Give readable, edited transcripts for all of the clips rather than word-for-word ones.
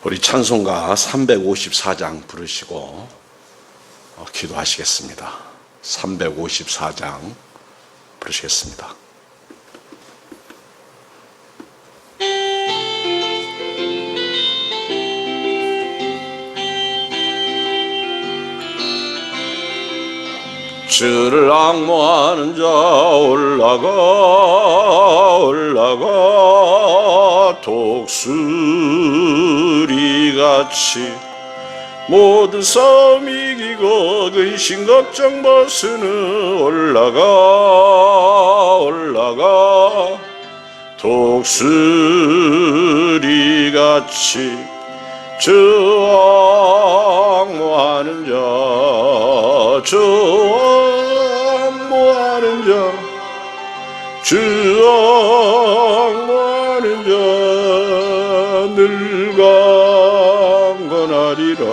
우리 찬송가 354장 부르시고 기도하시겠습니다. 354장 부르시겠습니다. 주를 앙모하는 자 올라가 독수리같이 모든 싸움 이기고 근심 걱정 벗으는 올라가 독수리같이 주 앙모하는 주 앙모하는 자 늘 강건하리라.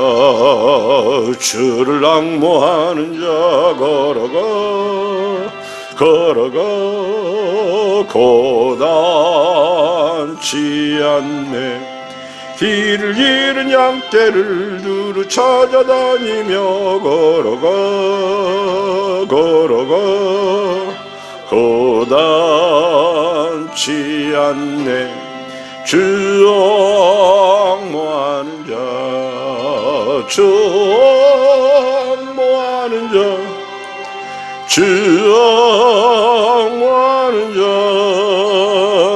주를 앙모하는 자 걸어가 고단치 않네. 길을 잃은 양떼를 두루 찾아다니며 걸어가 고단치 않네. 주 앙모하는 자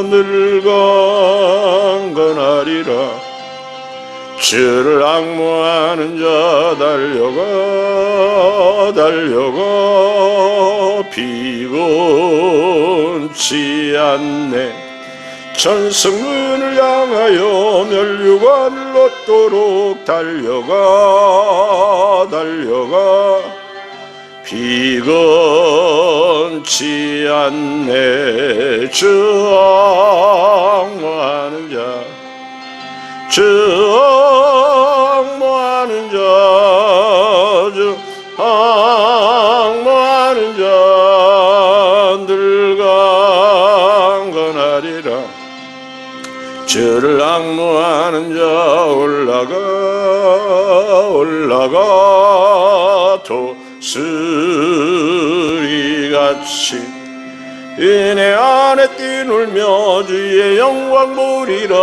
늘 강건하리라. 주를 앙모하는 자 달려가 피곤치 않네. 천성문을 향하여 멸류관을 얻도록 달려가 피곤치 않네. 주 앙모하는 자 늘 강건하리라. 주를 앙모하는 자 올라가 독수리같이 은혜 안에 뛰놀며 주의 영광 보리라.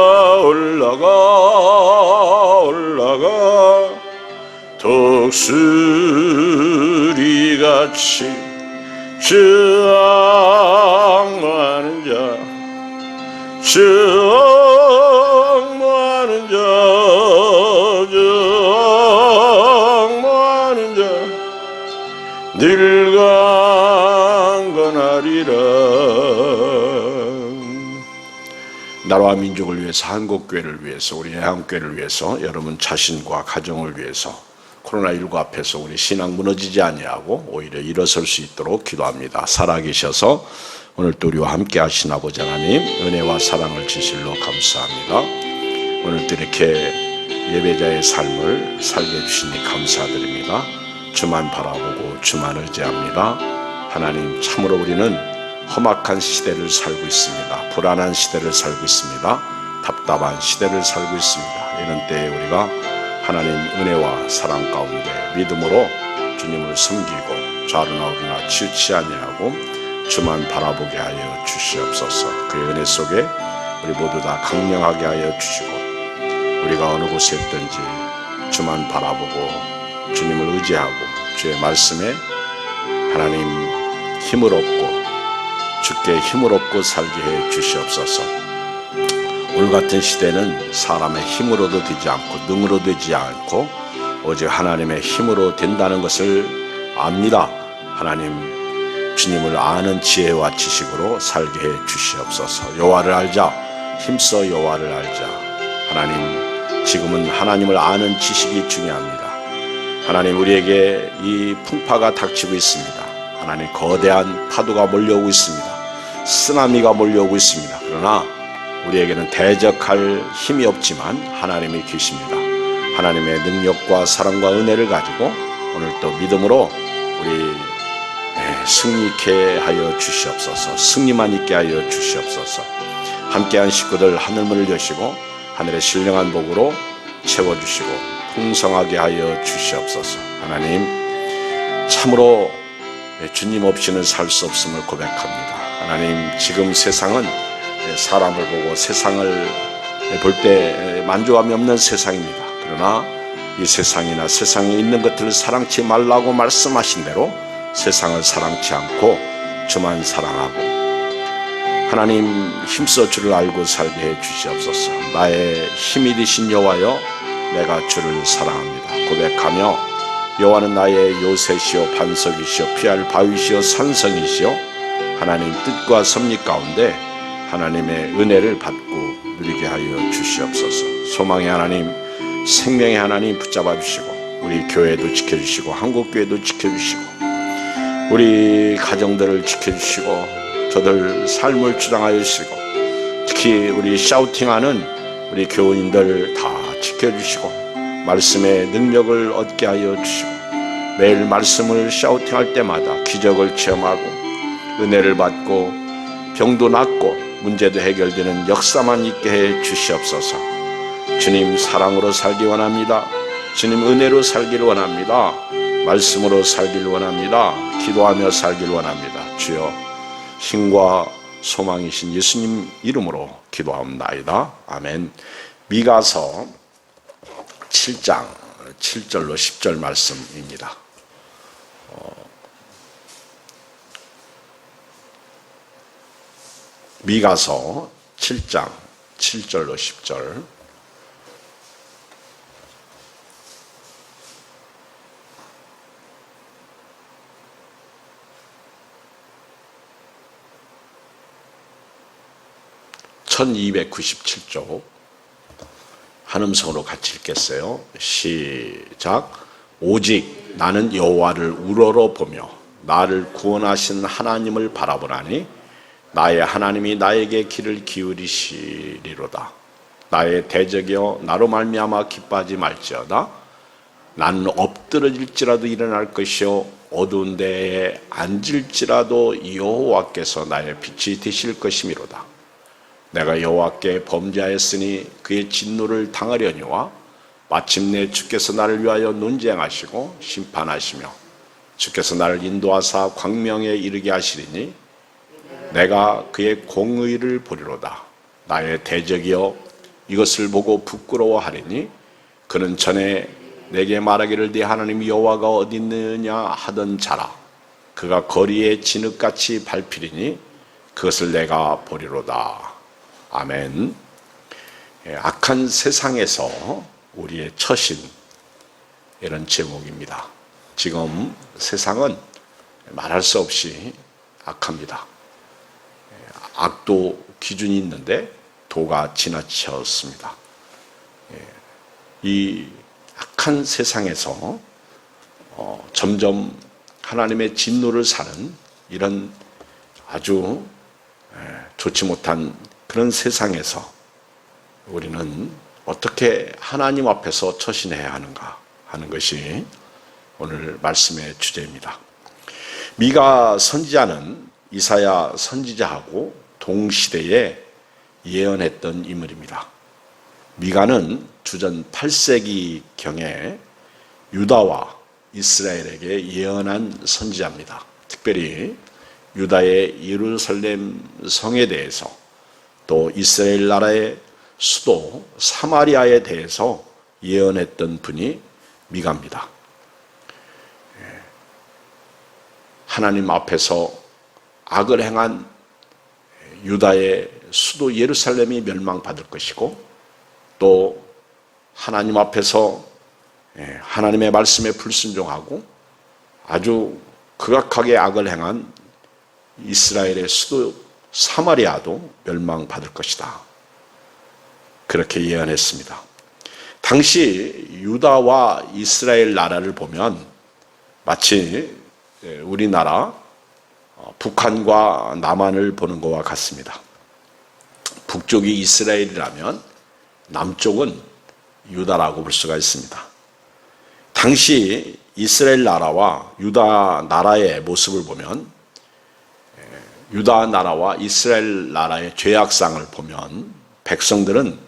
올라가 독수리같이 주 앙모하는 자 늘 강건하리라. 나라와 민족을 위해서, 한국교회를 위해서, 우리 애한교회를 위해서, 여러분 자신과 가정을 위해서 코로나19 앞에서 우리 신앙 무너지지 아니하고 오히려 일어설 수 있도록 기도합니다. 살아계셔서 오늘도 우리와 함께 하신 아버지 하나님, 은혜와 사랑을 진실로 감사합니다. 오늘도 이렇게 예배자의 삶을 살게 해주시니 감사드립니다. 주만 바라보고 주만 의지합니다. 하나님, 참으로 우리는 험악한 시대를 살고 있습니다. 불안한 시대를 살고 있습니다. 답답한 시대를 살고 있습니다. 이런 때에 우리가 하나님 은혜와 사랑 가운데 믿음으로 주님을 섬기고 좌로나 우로나 치우치 아니하고 주만 바라보게 하여 주시옵소서. 그의 은혜 속에 우리 모두 다 강령하게 하여 주시고, 우리가 어느 곳에 있든지 주만 바라보고 주님을 의지하고 주의 말씀에 하나님 힘을 얻고 주께 힘을 얻고 살게 해 주시옵소서. 오늘 같은 시대는 사람의 힘으로도 되지 않고 능으로 되지 않고 오직 하나님의 힘으로 된다는 것을 압니다. 하나님, 주님을 아는 지혜와 지식으로 살게 해 주시옵소서. 여호와를 알자, 힘써 여호와를 알자. 하나님, 지금은 하나님을 아는 지식이 중요합니다. 하나님, 우리에게 이 풍파가 닥치고 있습니다. 하나님, 거대한 파도가 몰려오고 있습니다. 쓰나미가 몰려오고 있습니다. 그러나 우리에게는 대적할 힘이 없지만 하나님이 계십니다. 하나님의 능력과 사랑과 은혜를 가지고 오늘도 믿음으로 우리 승리케 하여 주시옵소서. 승리만 있게 하여 주시옵소서. 함께한 식구들 하늘문을 여시고 하늘의 신령한 복으로 채워주시고 풍성하게 하여 주시옵소서. 하나님, 참으로 주님 없이는 살 수 없음을 고백합니다. 하나님, 지금 세상은 사람을 보고 세상을 볼 때 만족함이 없는 세상입니다. 그러나 이 세상이나 세상에 있는 것들을 사랑치 말라고 말씀하신 대로 세상을 사랑치 않고 주만 사랑하고 하나님 힘써 주를 알고 살게 해 주시옵소서. 나의 힘이 되신 여호와여, 내가 주를 사랑합니다 고백하며, 여호와는 나의 요새시오 반석이시오 피할 바위시오 산성이시오, 하나님 뜻과 섭리 가운데 하나님의 은혜를 받고 누리게 하여 주시옵소서. 소망의 하나님, 생명의 하나님 붙잡아 주시고 우리 교회도 지켜주시고 한국교회도 지켜주시고 우리 가정들을 지켜주시고 저들 삶을 주장하여 주시고 특히 우리 샤우팅하는 우리 교인들 다 지켜주시고 말씀의 능력을 얻게 하여 주시고 매일 말씀을 샤우팅할 때마다 기적을 체험하고 은혜를 받고 병도 낫고 문제도 해결되는 역사만 있게 해 주시옵소서. 주님 사랑으로 살기 원합니다. 주님 은혜로 살기를 원합니다. 말씀으로 살기를 원합니다. 기도하며 살기를 원합니다. 주여, 힘과 소망이신 예수님 이름으로 기도하옵나이다. 아멘. 미가서 7장 7절로 10절 말씀입니다. 미가서 7장 7절로 10절. (1297쪽) 한음성으로 같이 읽겠어요. 시작. 오직 나는 여호와를 우러러 보며 나를 구원하신 하나님을 바라보나니 나의 하나님이 나에게 귀를 기울이시리로다. 나의 대적이여 나로 말미암아 기뻐하지 말지어다. 나는 엎드러질지라도 일어날 것이요 어두운 데에 앉을지라도 여호와께서 나의 빛이 되실 것이미로다. 내가 여호와께 범죄하였으니 그의 진노를 당하려니와 마침내 주께서 나를 위하여 논쟁하시고 심판하시며 주께서 나를 인도하사 광명에 이르게 하시리니 내가 그의 공의를 보리로다. 나의 대적이여 이것을 보고 부끄러워하리니 그는 전에 내게 말하기를 네 하나님 여호와가 어디 있느냐 하던 자라. 그가 거리에 진흙같이 밟히리니 그것을 내가 보리로다. 아멘. 악한 세상에서 우리의 처신, 이런 제목입니다. 지금 세상은 말할 수 없이 악합니다. 악도 기준이 있는데 도가 지나쳤습니다. 이 악한 세상에서 점점 하나님의 진노를 사는 이런 아주 좋지 못한 그런 세상에서 우리는 어떻게 하나님 앞에서 처신해야 하는가 하는 것이 오늘 말씀의 주제입니다. 미가 선지자는 이사야 선지자하고 동시대에 예언했던 인물입니다. 미가는 주전 8세기경에 유다와 이스라엘에게 예언한 선지자입니다. 특별히 유다의 예루살렘 성에 대해서 또 이스라엘 나라의 수도 사마리아에 대해서 예언했던 분이 미가입니다. 하나님 앞에서 악을 행한 유다의 수도 예루살렘이 멸망받을 것이고 또 하나님 앞에서 하나님의 말씀에 불순종하고 아주 극악하게 악을 행한 이스라엘의 수도 사마리아도 멸망받을 것이다. 그렇게 예언했습니다. 당시 유다와 이스라엘 나라를 보면 마치 우리나라 북한과 남한을 보는 것과 같습니다. 북쪽이 이스라엘이라면 남쪽은 유다라고 볼 수가 있습니다. 당시 이스라엘 나라와 유다 나라의 모습을 보면 유다 나라와 이스라엘 나라의 죄악상을 보면 백성들은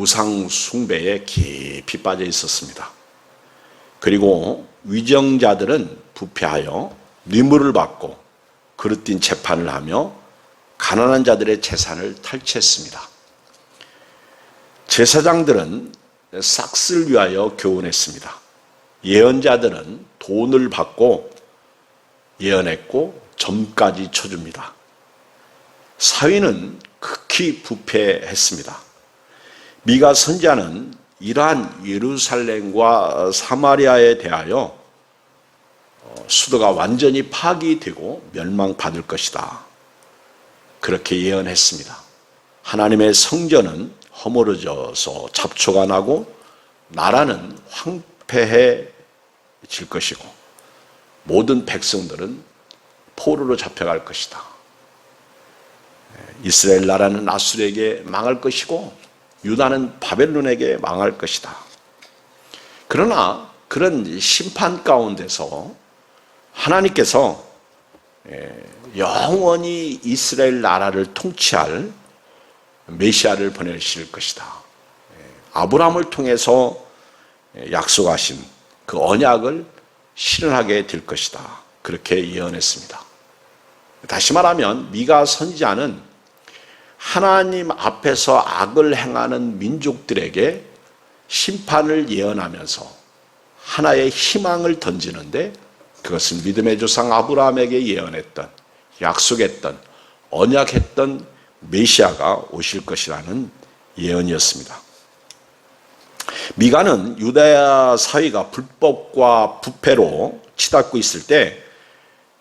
우상 숭배에 깊이 빠져 있었습니다. 그리고 위정자들은 부패하여 뇌물을 받고 그릇된 재판을 하며 가난한 자들의 재산을 탈취했습니다. 제사장들은 싹쓸 위하여 교훈했습니다. 예언자들은 돈을 받고 예언했고 점까지 쳐줍니다. 사위는 극히 부패했습니다. 미가 선지자는 이러한 예루살렘과 사마리아에 대하여 수도가 완전히 파괴되고 멸망받을 것이다, 그렇게 예언했습니다. 하나님의 성전은 허물어져서 잡초가 나고 나라는 황폐해질 것이고 모든 백성들은 포로로 잡혀갈 것이다. 이스라엘 나라는 아수르에게 망할 것이고 유다는 바벨론에게 망할 것이다. 그러나 그런 심판 가운데서 하나님께서 영원히 이스라엘 나라를 통치할 메시아를 보내실 것이다. 아브라함을 통해서 약속하신 그 언약을 실현하게 될 것이다, 그렇게 예언했습니다. 다시 말하면 미가 선지자는 하나님 앞에서 악을 행하는 민족들에게 심판을 예언하면서 하나의 희망을 던지는데, 그것은 믿음의 조상 아브라함에게 예언했던, 약속했던, 언약했던 메시아가 오실 것이라는 예언이었습니다. 미가는 유다야 사회가 불법과 부패로 치닫고 있을 때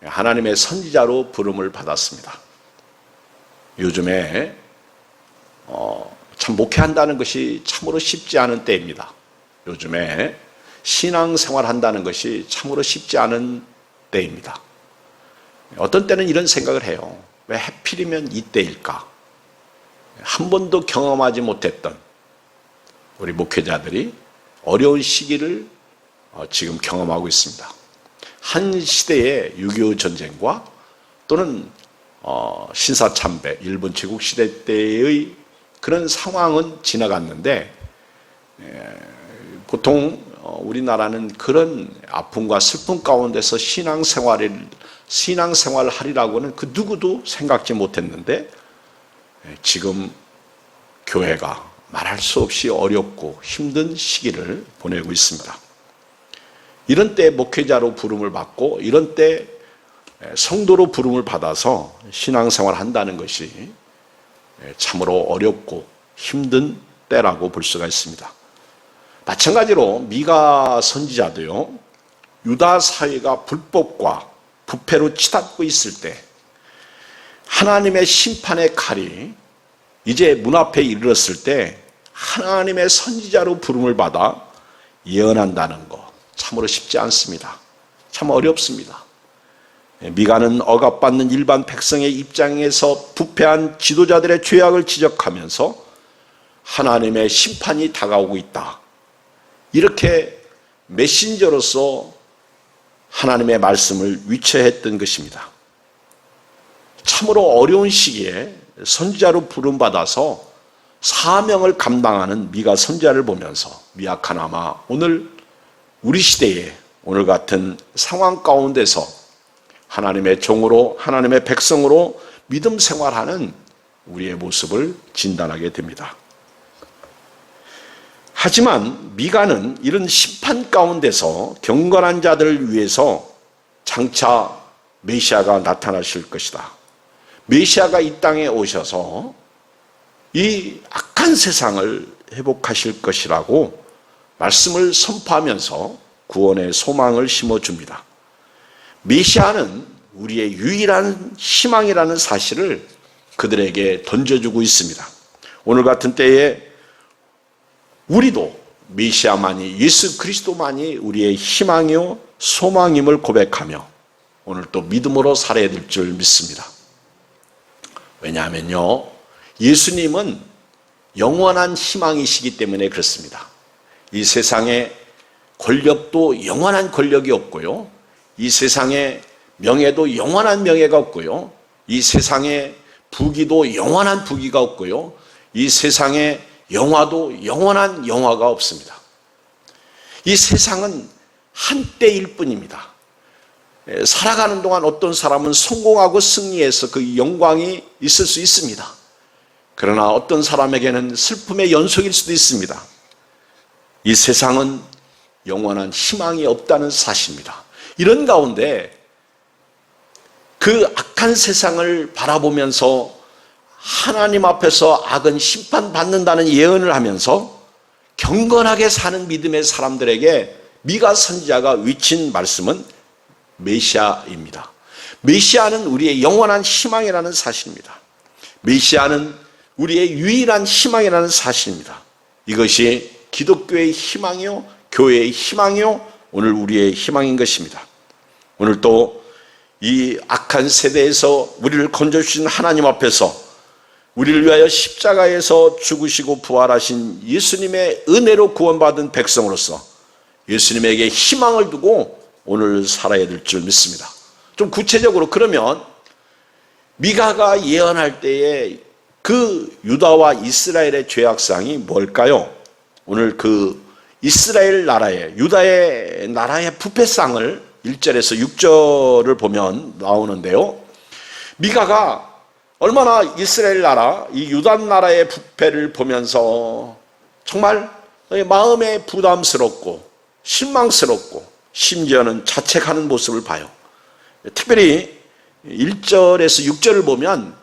하나님의 선지자로 부름을 받았습니다. 요즘에 참 목회한다는 것이 참으로 쉽지 않은 때입니다. 요즘에 신앙생활 한다는 것이 참으로 쉽지 않은 때입니다. 어떤 때는 이런 생각을 해요. 왜 하필이면 이때일까? 한 번도 경험하지 못했던 우리 목회자들이 어려운 시기를 지금 경험하고 있습니다. 한 시대의 6.25 전쟁과 또는 신사참배, 일본 제국시대 때의 그런 상황은 지나갔는데, 보통 우리나라는 그런 아픔과 슬픔 가운데서 신앙생활을 하리라고는 그 누구도 생각지 못했는데, 지금 교회가 말할 수 없이 어렵고 힘든 시기를 보내고 있습니다. 이런 때 목회자로 부름을 받고 이런 때 성도로 부름을 받아서 신앙생활 한다는 것이 참으로 어렵고 힘든 때라고 볼 수가 있습니다. 마찬가지로 미가 선지자도요, 유다 사회가 불법과 부패로 치닫고 있을 때 하나님의 심판의 칼이 이제 문 앞에 이르렀을 때 하나님의 선지자로 부름을 받아 예언한다는 것, 참으로 쉽지 않습니다. 참 어렵습니다. 미가는 억압받는 일반 백성의 입장에서 부패한 지도자들의 죄악을 지적하면서 하나님의 심판이 다가오고 있다, 이렇게 메신저로서 하나님의 말씀을 위쳐했던 것입니다. 참으로 어려운 시기에 선지자로 부름받아서 사명을 감당하는 미가 선지자를 보면서 미약하나마 오늘 우리 시대에 오늘 같은 상황 가운데서 하나님의 종으로, 하나님의 백성으로 믿음 생활하는 우리의 모습을 진단하게 됩니다. 하지만 미가는 이런 심판 가운데서 경건한 자들을 위해서 장차 메시아가 나타나실 것이다, 메시아가 이 땅에 오셔서 이 악한 세상을 회복하실 것이라고 말씀을 선포하면서 구원의 소망을 심어줍니다. 메시아는 우리의 유일한 희망이라는 사실을 그들에게 던져주고 있습니다. 오늘 같은 때에 우리도 메시아만이, 예수 그리스도만이 우리의 희망이요 소망임을 고백하며 오늘 또 믿음으로 살아야 될 줄 믿습니다. 왜냐하면요, 예수님은 영원한 희망이시기 때문에 그렇습니다. 이 세상에 권력도 영원한 권력이 없고요, 이 세상에 명예도 영원한 명예가 없고요, 이 세상에 부귀도 영원한 부귀가 없고요, 이 세상에 영화도 영원한 영화가 없습니다. 이 세상은 한때일 뿐입니다. 살아가는 동안 어떤 사람은 성공하고 승리해서 그 영광이 있을 수 있습니다. 그러나 어떤 사람에게는 슬픔의 연속일 수도 있습니다. 이 세상은 영원한 희망이 없다는 사실입니다. 이런 가운데 그 악한 세상을 바라보면서 하나님 앞에서 악은 심판받는다는 예언을 하면서 경건하게 사는 믿음의 사람들에게 미가 선지자가 위친 말씀은 메시아입니다. 메시아는 우리의 영원한 희망이라는 사실입니다. 메시아는 우리의 유일한 희망이라는 사실입니다. 이것이 기독교의 희망이요, 교회의 희망이요, 오늘 우리의 희망인 것입니다. 오늘 또 이 악한 세대에서 우리를 건져주신 하나님 앞에서 우리를 위하여 십자가에서 죽으시고 부활하신 예수님의 은혜로 구원받은 백성으로서 예수님에게 희망을 두고 오늘 살아야 될 줄 믿습니다. 좀 구체적으로 그러면 미가가 예언할 때에 그 유다와 이스라엘의 죄악상이 뭘까요? 오늘 그 이스라엘 나라의, 유다의 나라의 부패상을 1절에서 6절을 보면 나오는데요. 미가가 얼마나 이스라엘 나라, 이 유다 나라의 부패를 보면서 정말 마음에 부담스럽고 실망스럽고 심지어는 자책하는 모습을 봐요. 특별히 1절에서 6절을 보면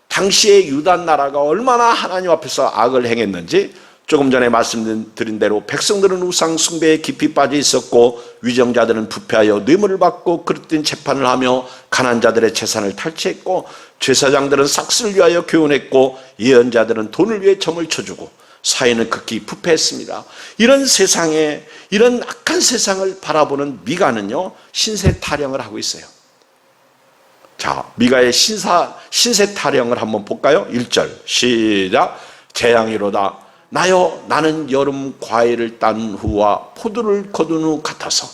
당시의 유다 나라가 얼마나 하나님 앞에서 악을 행했는지, 조금 전에 말씀드린 대로 백성들은 우상 숭배에 깊이 빠져 있었고 위정자들은 부패하여 뇌물을 받고 그릇된 재판을 하며 가난한 자들의 재산을 탈취했고 제사장들은 삭슬을 위하여 교훈했고 예언자들은 돈을 위해 점을 쳐주고 사회는 극히 부패했습니다. 이런 세상에, 이런 악한 세상을 바라보는 미가는요, 신세 타령을 하고 있어요. 자, 미가의 신세 타령을 한번 볼까요? 1절 시작. 재앙이로다. 나여, 나는 여름 과일을 딴 후와 포도를 거둔 후 같아서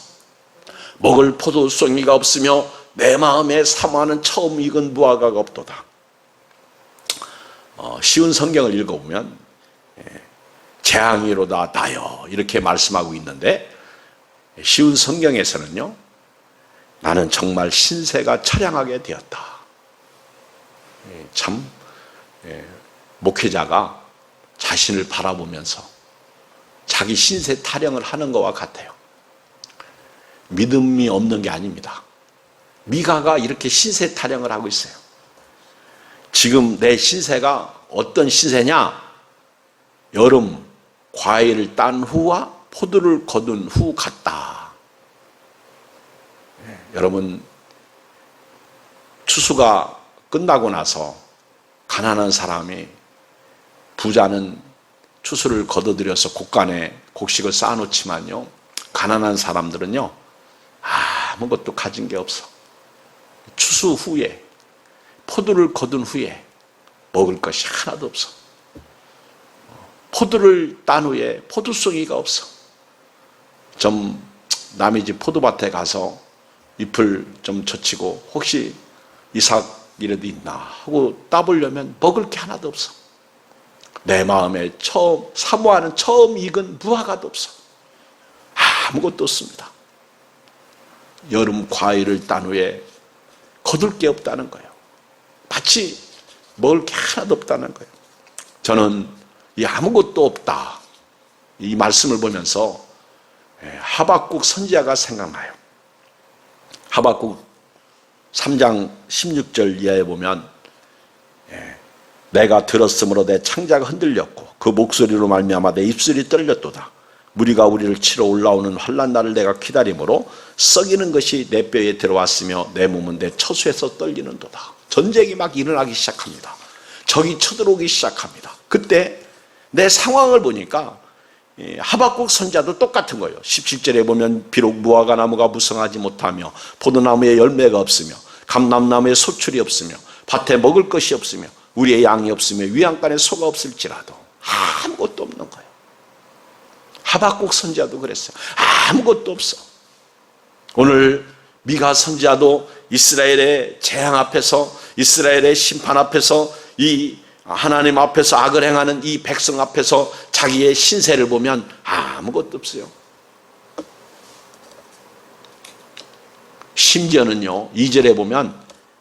먹을 포도송이가 없으며 내 마음에 사모하는 처음 익은 무화과가 없도다. 쉬운 성경을 읽어보면 재앙이로다 나여 이렇게 말씀하고 있는데, 쉬운 성경에서는요, 나는 정말 신세가 처량하게 되었다. 참 목회자가 자신을 바라보면서 자기 신세 타령을 하는 것과 같아요. 믿음이 없는 게 아닙니다. 미가가 이렇게 신세 타령을 하고 있어요. 지금 내 신세가 어떤 신세냐? 여름 과일을 딴 후와 포도를 거둔 후 같다. 여러분, 추수가 끝나고 나서 가난한 사람이, 부자는 추수를 거둬들여서 곡간에 곡식을 쌓아놓지만요, 가난한 사람들은요 아무것도 가진 게 없어. 추수 후에, 포도를 거둔 후에 먹을 것이 하나도 없어. 포도를 딴 후에 포도송이가 없어. 좀 남의 집 포도밭에 가서 잎을 좀 젖히고 혹시 이삭이라도 있나 하고 따보려면 먹을 게 하나도 없어. 내 마음에 처음 사모하는 처음 익은 무화과도 없어. 아무것도 없습니다. 여름 과일을 딴 후에 거둘 게 없다는 거예요. 마치 먹을 게 하나도 없다는 거예요. 저는 이 아무것도 없다, 이 말씀을 보면서 하박국 선지자가 생각나요. 하박국 3장 16절 이하에 보면 내가 들었으므로 내 창자가 흔들렸고 그 목소리로 말미암아 내 입술이 떨렸도다. 무리가 우리를 치러 올라오는 환난 날을 내가 기다림으로 썩이는 것이 내 뼈에 들어왔으며 내 몸은 내 처수에서 떨리는도다. 전쟁이 막 일어나기 시작합니다. 적이 쳐들어오기 시작합니다. 그때 내 상황을 보니까 하박국 선지자도 똑같은 거예요. 17절에 보면 비록 무화과 나무가 무성하지 못하며 포도나무에 열매가 없으며 감람나무에 소출이 없으며 밭에 먹을 것이 없으며 우리의 양이 없으며 위안간에 소가 없을지라도 아무것도 없는 거예요. 하박국 선지자도 그랬어요. 아무것도 없어. 오늘 미가 선지자도 이스라엘의 재앙 앞에서, 이스라엘의 심판 앞에서 이 하나님 앞에서 악을 행하는 이 백성 앞에서 자기의 신세를 보면 아무것도 없어요. 심지어는요, 2절에 보면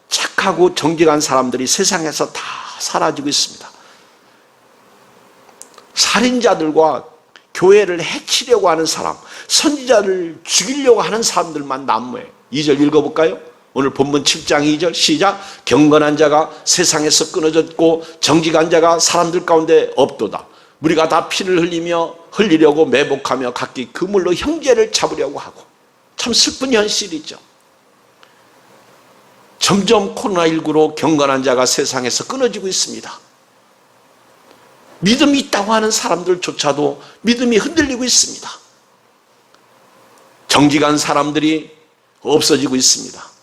착하고 정직한 사람들이 세상에서 다 사라지고 있습니다. 살인자들과 교회를 해치려고 하는 사람, 선지자를 죽이려고 하는 사람들만 난무해요. 2절 읽어볼까요? 오늘 본문 7장 2절 시작. 경건한 자가 세상에서 끊어졌고 정직한 자가 사람들 가운데 없도다. 우리가 다 피를 흘리려고 매복하며 각기 그물로 형제를 잡으려고 하고. 참 슬픈 현실이죠. 점점 코로나19로 경건한 자가 세상에서 끊어지고 있습니다. 믿음이 있다고 하는 사람들조차도 믿음이 흔들리고 있습니다. 정직한 사람들이 없어지고 있습니다.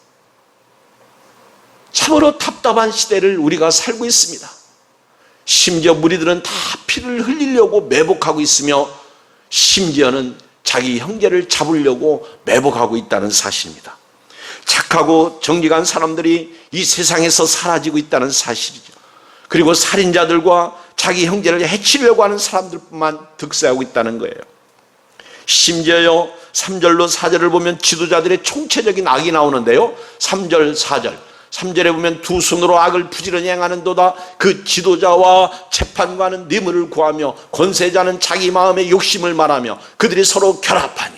참으로 답답한 시대를 우리가 살고 있습니다. 심지어 무리들은 다 피를 흘리려고 매복하고 있으며 심지어는 자기 형제를 잡으려고 매복하고 있다는 사실입니다. 착하고 정직한 사람들이 이 세상에서 사라지고 있다는 사실이죠. 그리고 살인자들과 자기 형제를 해치려고 하는 사람들뿐만 득세하고 있다는 거예요. 심지어요, 3절로 4절을 보면 지도자들의 총체적인 악이 나오는데요, 3절 4절 3절에 보면 두 손으로 악을 부지런히 행하는도다. 그 지도자와 재판관은 뇌물을 구하며 권세자는 자기 마음의 욕심을 말하며 그들이 서로 결합하니.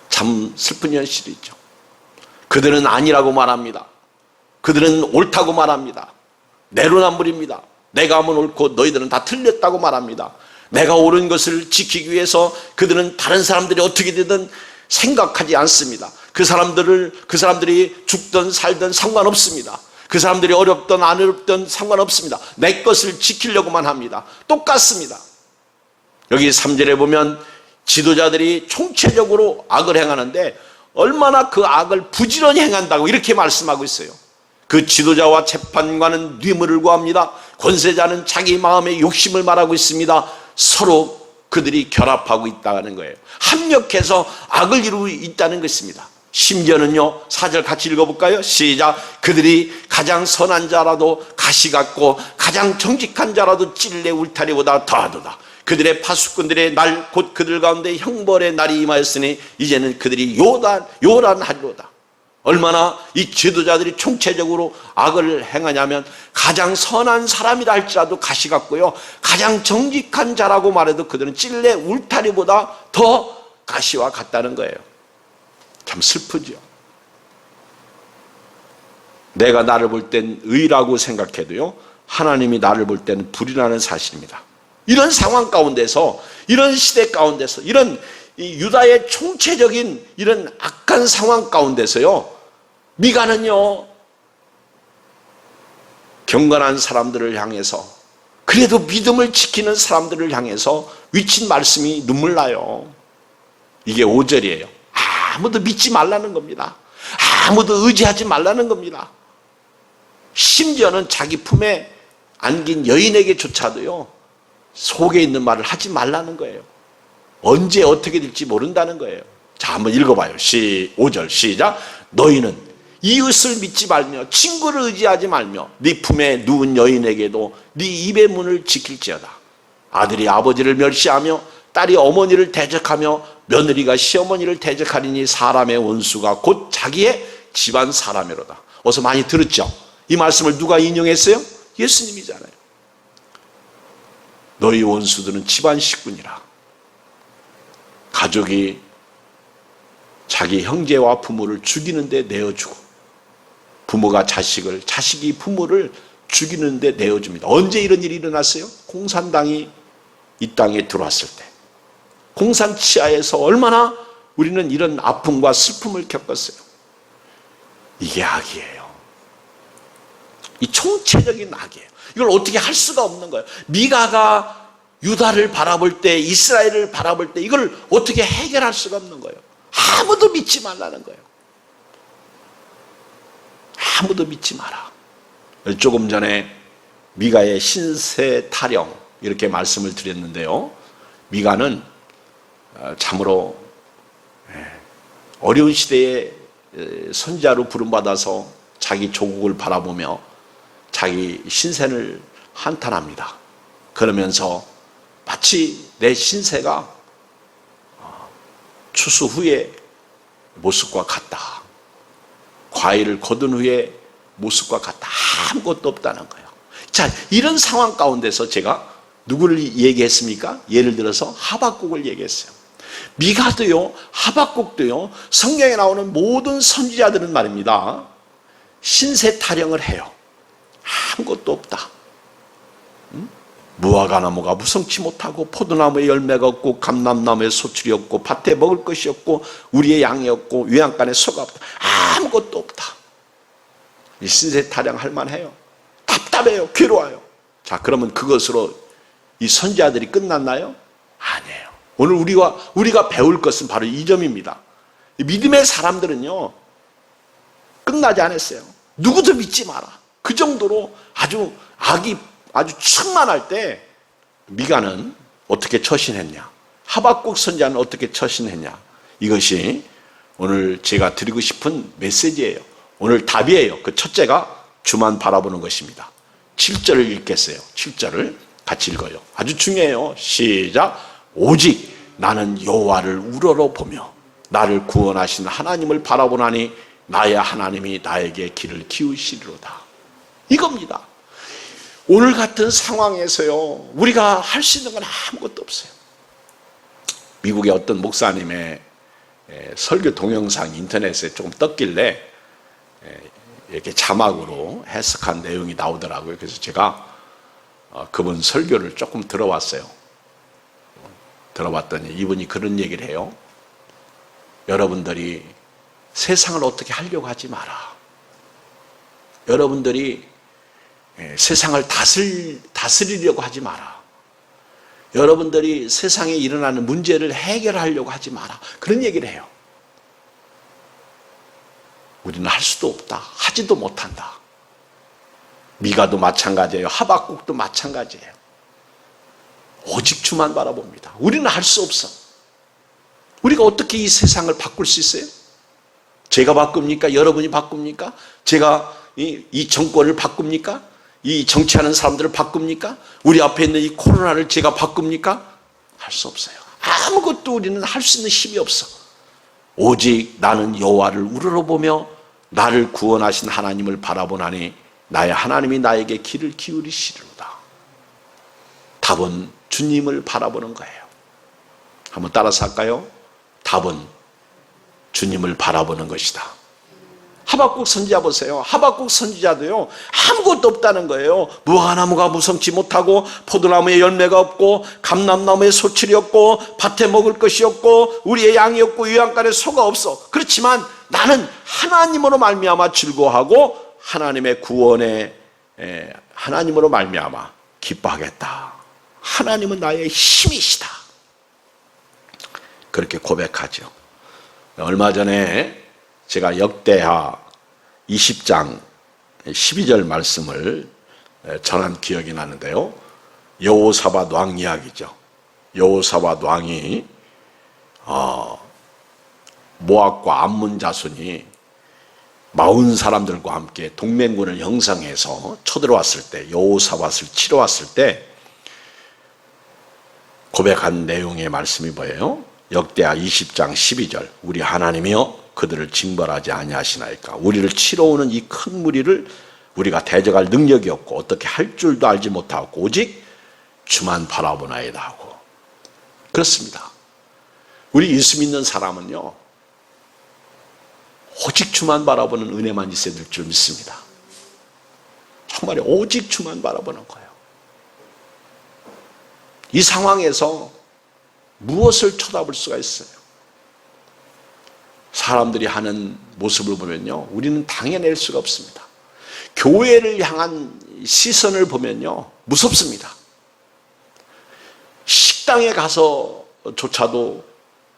참 슬픈 현실이죠. 그들은 아니라고 말합니다. 그들은 옳다고 말합니다. 내로남불입니다. 내가 하면 옳고 너희들은 다 틀렸다고 말합니다. 내가 옳은 것을 지키기 위해서 그들은 다른 사람들이 어떻게 되든 생각하지 않습니다. 그 사람들이 죽든 살든 상관없습니다. 그 사람들이 어렵든 안 어렵든 상관없습니다. 내 것을 지키려고만 합니다. 똑같습니다. 여기 3절에 보면 지도자들이 총체적으로 악을 행하는데 얼마나 그 악을 부지런히 행한다고 이렇게 말씀하고 있어요. 그 지도자와 재판관은 뇌물을 구합니다. 권세자는 자기 마음의 욕심을 말하고 있습니다. 서로 그들이 결합하고 있다는 거예요. 합력해서 악을 이루고 있다는 것입니다. 심지어는요, 4절 같이 읽어볼까요? 시작. 그들이 가장 선한 자라도 가시 같고 가장 정직한 자라도 찔레 울타리보다 더하도다. 그들의 파수꾼들의 날 곧 그들 가운데 형벌의 날이 임하였으니 이제는 그들이 요란하리로다. 얼마나 이 지도자들이 총체적으로 악을 행하냐면 가장 선한 사람이라 할지라도 가시 같고요, 가장 정직한 자라고 말해도 그들은 찔레 울타리보다 더 가시와 같다는 거예요. 참 슬프죠. 내가 나를 볼 땐 의라고 생각해도요, 하나님이 나를 볼 때는 불이라는 사실입니다. 이런 상황 가운데서, 이런 시대 가운데서, 이런 유다의 총체적인 이런 악한 상황 가운데서요, 미가는요, 경건한 사람들을 향해서, 그래도 믿음을 지키는 사람들을 향해서 위친 말씀이 눈물 나요. 이게 5절이에요. 아무도 믿지 말라는 겁니다. 아무도 의지하지 말라는 겁니다. 심지어는 자기 품에 안긴 여인에게조차도요, 속에 있는 말을 하지 말라는 거예요. 언제 어떻게 될지 모른다는 거예요. 자, 한번 읽어봐요. 5절 시작. 너희는 이웃을 믿지 말며 친구를 의지하지 말며 네 품에 누운 여인에게도 네 입의 문을 지킬지어다. 아들이 아버지를 멸시하며 딸이 어머니를 대적하며 며느리가 시어머니를 대적하리니 사람의 원수가 곧 자기의 집안 사람이로다. 어서 많이 들었죠? 이 말씀을 누가 인용했어요? 예수님이잖아요. 너희 원수들은 집안 식구니라. 가족이 자기 형제와 부모를 죽이는데 내어주고, 부모가 자식을, 자식이 부모를 죽이는데 내어줍니다. 언제 이런 일이 일어났어요? 공산당이 이 땅에 들어왔을 때. 공산 치하에서 얼마나 우리는 이런 아픔과 슬픔을 겪었어요. 이게 악이에요. 이 총체적인 악이에요. 이걸 어떻게 할 수가 없는 거예요. 미가가 유다를 바라볼 때, 이스라엘을 바라볼 때 이걸 어떻게 해결할 수가 없는 거예요. 아무도 믿지 말라는 거예요. 아무도 믿지 마라. 조금 전에 미가의 신세 타령 이렇게 말씀을 드렸는데요, 미가는 참으로 어려운 시대에 선지자로 부름받아서 자기 조국을 바라보며 자기 신세를 한탄합니다. 그러면서 마치 내 신세가 추수 후의 모습과 같다. 과일을 거둔 후의 모습과 같다. 아무것도 없다는 거예요. 자, 이런 상황 가운데서 제가 누구를 얘기했습니까? 예를 들어서 하박국을 얘기했어요. 미가도요, 하박국도요, 성경에 나오는 모든 선지자들은 말입니다, 신세 타령을 해요. 아무것도 없다. 무화과나무가 무성치 못하고 포도나무에 열매가 없고 감람나무에 소출이 없고 밭에 먹을 것이 없고 우리의 양이 없고 외양간에 소가 없다. 아무것도 없다. 이 신세 타령할 만해요. 답답해요. 괴로워요. 자, 그러면 그것으로 이 선지자들이 끝났나요? 아니에요. 오늘 우리가 배울 것은 바로 이 점입니다. 믿음의 사람들은요, 끝나지 않았어요. 누구도 믿지 마라. 그 정도로 아주 악이 아주 충만할 때 미가는 어떻게 처신했냐, 하박국 선지자는 어떻게 처신했냐, 이것이 오늘 제가 드리고 싶은 메시지예요. 오늘 답이에요. 그 첫째가 주만 바라보는 것입니다. 7절을 읽겠어요. 7절을 같이 읽어요. 아주 중요해요. 시작. 오직 나는 여호와를 우러러보며 나를 구원하신 하나님을 바라보나니 나의 하나님이 나에게 길을 키우시리로다. 이겁니다. 오늘 같은 상황에서요, 우리가 할 수 있는 건 아무것도 없어요. 미국의 어떤 목사님의 설교 동영상 인터넷에 조금 떴길래 이렇게 자막으로 해석한 내용이 나오더라고요. 그래서 제가 그분 설교를 조금 들어봤어요. 들어봤더니 이분이 그런 얘기를 해요. 여러분들이 세상을 어떻게 하려고 하지 마라. 여러분들이 세상을 다스리려고 하지 마라. 여러분들이 세상에 일어나는 문제를 해결하려고 하지 마라. 그런 얘기를 해요. 우리는 할 수도 없다. 하지도 못한다. 미가도 마찬가지예요. 하박국도 마찬가지예요. 오직 주만 바라봅니다. 우리는 할 수 없어. 우리가 어떻게 이 세상을 바꿀 수 있어요? 제가 바꿉니까? 여러분이 바꿉니까? 제가 이 정권을 바꿉니까? 이 정치하는 사람들을 바꿉니까? 우리 앞에 있는 이 코로나를 제가 바꿉니까? 할 수 없어요. 아무것도 우리는 할 수 있는 힘이 없어. 오직 나는 여호와를 우러러보며 나를 구원하신 하나님을 바라보나니 나의 하나님이 나에게 길을 기울이시리로다. 답은 주님을 바라보는 거예요. 한번 따라서 할까요? 답은 주님을 바라보는 것이다. 하박국 선지자 보세요. 하박국 선지자도요, 아무것도 없다는 거예요. 무화과나무가 무성치 못하고 포도나무에 열매가 없고 감람나무에 소출이 없고 밭에 먹을 것이 없고 우리의 양이 없고 유양간에 소가 없어. 그렇지만 나는 하나님으로 말미암아 즐거워하고 하나님의 구원에 하나님으로 말미암아 기뻐하겠다. 하나님은 나의 힘이시다. 그렇게 고백하죠. 얼마 전에 제가 역대하 20장 12절 말씀을 전한 기억이 나는데요. 여호사밧 왕 이야기죠. 여호사밧 왕이 모압과 암몬 자손이 40 사람들과 함께 동맹군을 형성해서 쳐들어왔을 때, 여호사밧을 치러 왔을 때 고백한 내용의 말씀이 뭐예요? 역대하 20장 12절. 우리 하나님이여 그들을 징벌하지 아니하시나이까. 우리를 치러 오는 이 큰 무리를 우리가 대적할 능력이 없고 어떻게 할 줄도 알지 못하고 오직 주만 바라보나이다 하고. 그렇습니다. 우리 예수 믿는 사람은요, 오직 주만 바라보는 은혜만 있어야 될 줄 믿습니다. 정말 오직 주만 바라보는 거예요. 이 상황에서 무엇을 쳐다볼 수가 있어요? 사람들이 하는 모습을 보면요, 우리는 당해낼 수가 없습니다. 교회를 향한 시선을 보면요, 무섭습니다. 식당에 가서조차도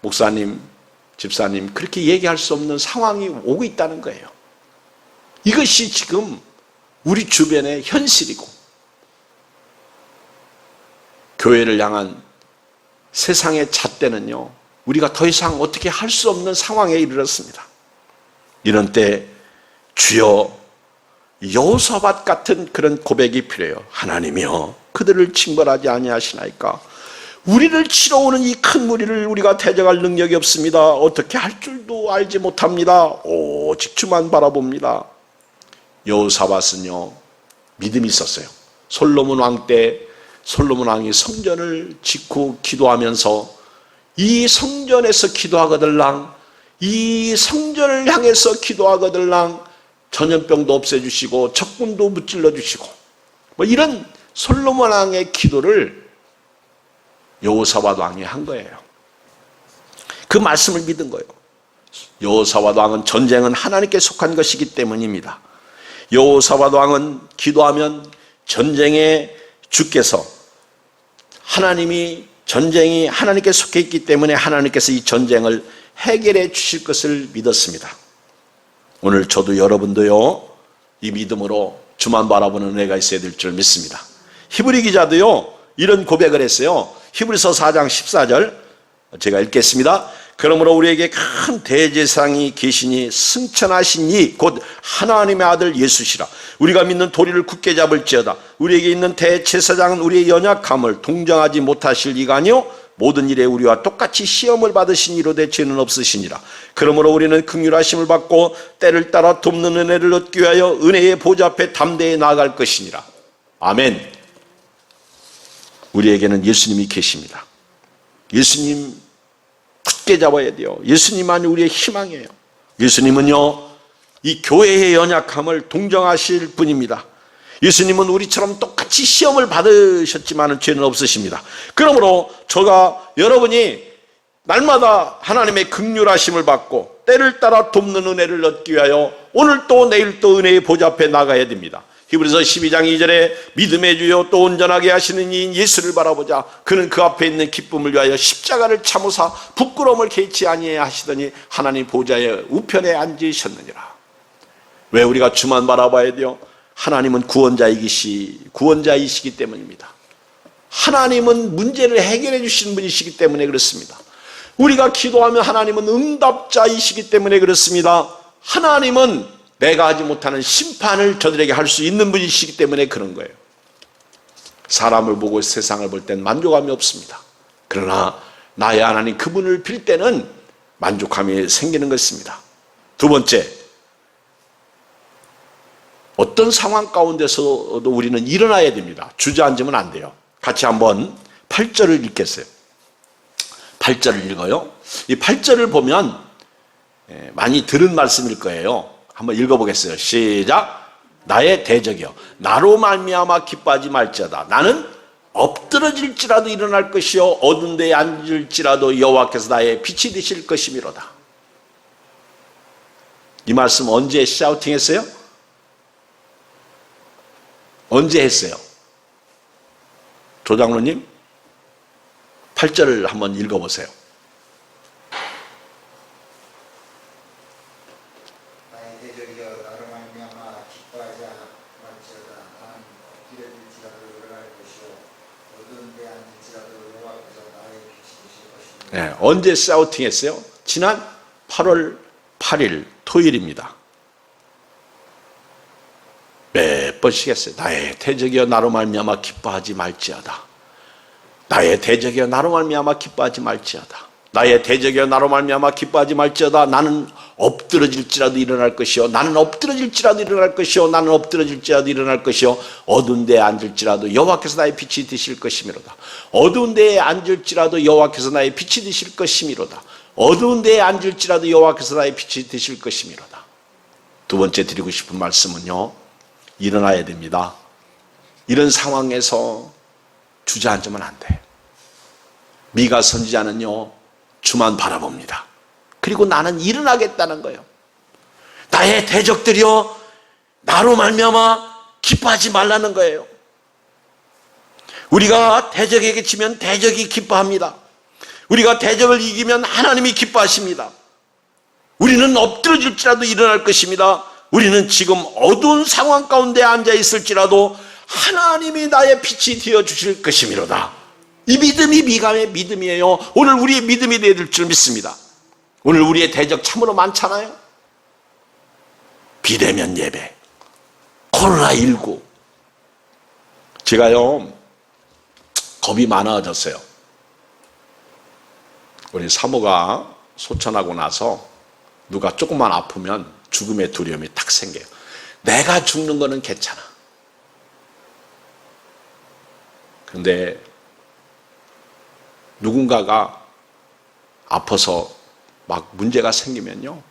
목사님, 집사님 그렇게 얘기할 수 없는 상황이 오고 있다는 거예요. 이것이 지금 우리 주변의 현실이고, 교회를 향한 세상의 잣대는요, 우리가 더 이상 어떻게 할 수 없는 상황에 이르렀습니다. 이런 때 주여 여호사밧 같은 그런 고백이 필요해요. 하나님이여 그들을 징벌하지 아니하시나이까. 우리를 치러 오는 이 큰 무리를 우리가 대적할 능력이 없습니다. 어떻게 할 줄도 알지 못합니다. 오직 주만 바라봅니다. 여호사밧은요 믿음이 있었어요. 솔로몬 왕 때 솔로몬 왕이 성전을 짓고 기도하면서 이 성전에서 기도하거들랑 이 성전을 향해서 기도하거들랑 전염병도 없애주시고 적군도 무찔러 주시고 뭐 이런 솔로몬 왕의 기도를 여호사밧 왕이 한 거예요. 그 말씀을 믿은 거예요. 여호사밧 왕은 전쟁은 하나님께 속한 것이기 때문입니다. 여호사밧 왕은 기도하면 전쟁에 주께서 하나님이 전쟁이 하나님께 속해 있기 때문에 하나님께서 이 전쟁을 해결해 주실 것을 믿었습니다. 오늘 저도 여러분도요 이 믿음으로 주만 바라보는 은혜가 있어야 될 줄 믿습니다. 히브리 기자도요 이런 고백을 했어요. 히브리서 4장 14절 제가 읽겠습니다. 그러므로 우리에게 큰 대제사장이 계시니 승천하신 이 곧 하나님의 아들 예수시라. 우리가 믿는 도리를 굳게 잡을지어다. 우리에게 있는 대제사장은 우리의 연약함을 동정하지 못하실 이가 아니요 모든 일에 우리와 똑같이 시험을 받으신 이로되 죄는 없으시니라. 그러므로 우리는 긍휼하심을 받고 때를 따라 돕는 은혜를 얻기 위하여 은혜의 보좌 앞에 담대히 나아갈 것이니라. 아멘. 우리에게는 예수님이 계십니다. 예수님 굳게 잡아야 돼요. 예수님만이 우리의 희망이에요. 예수님은요 이 교회의 연약함을 동정하실 분입니다. 예수님은 우리처럼 똑같이 시험을 받으셨지만 죄는 없으십니다. 그러므로 저가 여러분이 날마다 하나님의 긍휼하심을 받고 때를 따라 돕는 은혜를 얻기 위하여 오늘 또 내일 또 은혜의 보좌 앞에 나가야 됩니다. 히브리서 12장 2절에 믿음의 주요 또 온전하게 하시는 이인 예수를 바라보자. 그는 그 앞에 있는 기쁨을 위하여 십자가를 참으사 부끄러움을 개의치 아니하시더니 하나님 보좌의 우편에 앉으셨느니라. 왜 우리가 주만 바라봐야 돼요? 하나님은 구원자이시기 때문입니다. 하나님은 문제를 해결해 주시는 분이시기 때문에 그렇습니다. 우리가 기도하면 하나님은 응답자이시기 때문에 그렇습니다. 하나님은 내가 하지 못하는 심판을 저들에게 할 수 있는 분이시기 때문에 그런 거예요. 사람을 보고 세상을 볼 땐 만족감이 없습니다. 그러나 나의 하나님 그분을 빌 때는 만족감이 생기는 것입니다. 두 번째, 어떤 상황 가운데서도 우리는 일어나야 됩니다. 주저앉으면 안 돼요. 같이 한번 8절을 읽겠어요. 8절을 읽어요. 이 8절을 보면 많이 들은 말씀일 거예요. 한번 읽어보겠어요. 시작. 나의 대적이여 나로 말미암아 기뻐하지 말지어다. 나는 엎드러질지라도 일어날 것이요 어두운 데에 앉을지라도 여호와께서 나의 빛이 되실 것이미로다. 이 말씀 언제 샤우팅했어요? 언제 했어요? 조장로님 8절을 한번 읽어보세요. 나의 대적이여 나로 말미암아 기뻐하지 말지어다. 나는 엎드려질지라도 일어날 것이요 어두운 데 앉을지라도 여호와께서 나의 빛이 되실 것이니라. 네, 언제 샤우팅했어요? 지난 8월 8일 토요일입니다. 몇 번씩 했어요. 나의 대적이여 나로 말미암아 기뻐하지 말지어다. 나의 대적이여 나로 말미암아 기뻐하지 말지어다. 나의 대적이여 나로 말미암아 기뻐하지 말지어다. 나는 엎드러질지라도 일어날 것이요 나는 엎드러질지라도 일어날 것이요 나는 엎드러질지라도 일어날 것이요 어두운 데에 앉을지라도 여호와께서 나의 빛이 되실 것이미로다. 어두운 데에 앉을지라도 여호와께서 나의 빛이 되실 것이미로다. 어두운 데에 앉을지라도 여호와께서 나의 빛이 되실 것이미로다. 두 번째 드리고 싶은 말씀은요, 일어나야 됩니다. 이런 상황에서 주저앉으면 안 돼. 미가 선지자는요 주만 바라봅니다. 그리고 나는 일어나겠다는 거예요. 나의 대적들이여 나로 말미암아 기뻐하지 말라는 거예요. 우리가 대적에게 지면 대적이 기뻐합니다. 우리가 대적을 이기면 하나님이 기뻐하십니다. 우리는 엎드러질지라도 일어날 것입니다. 우리는 지금 어두운 상황 가운데 앉아 있을지라도 하나님이 나의 빛이 되어 주실 것이미로다. 이 믿음이 미감의 믿음이에요. 오늘 우리의 믿음이 되어야 될 줄 믿습니다. 오늘 우리의 대적 참으로 많잖아요. 비대면 예배, 코로나19. 제가요, 겁이 많아졌어요. 우리 사모가 소천하고 나서 누가 조금만 아프면 죽음의 두려움이 탁 생겨요. 내가 죽는 거는 괜찮아. 그런데 누군가가 아파서 막 문제가 생기면요,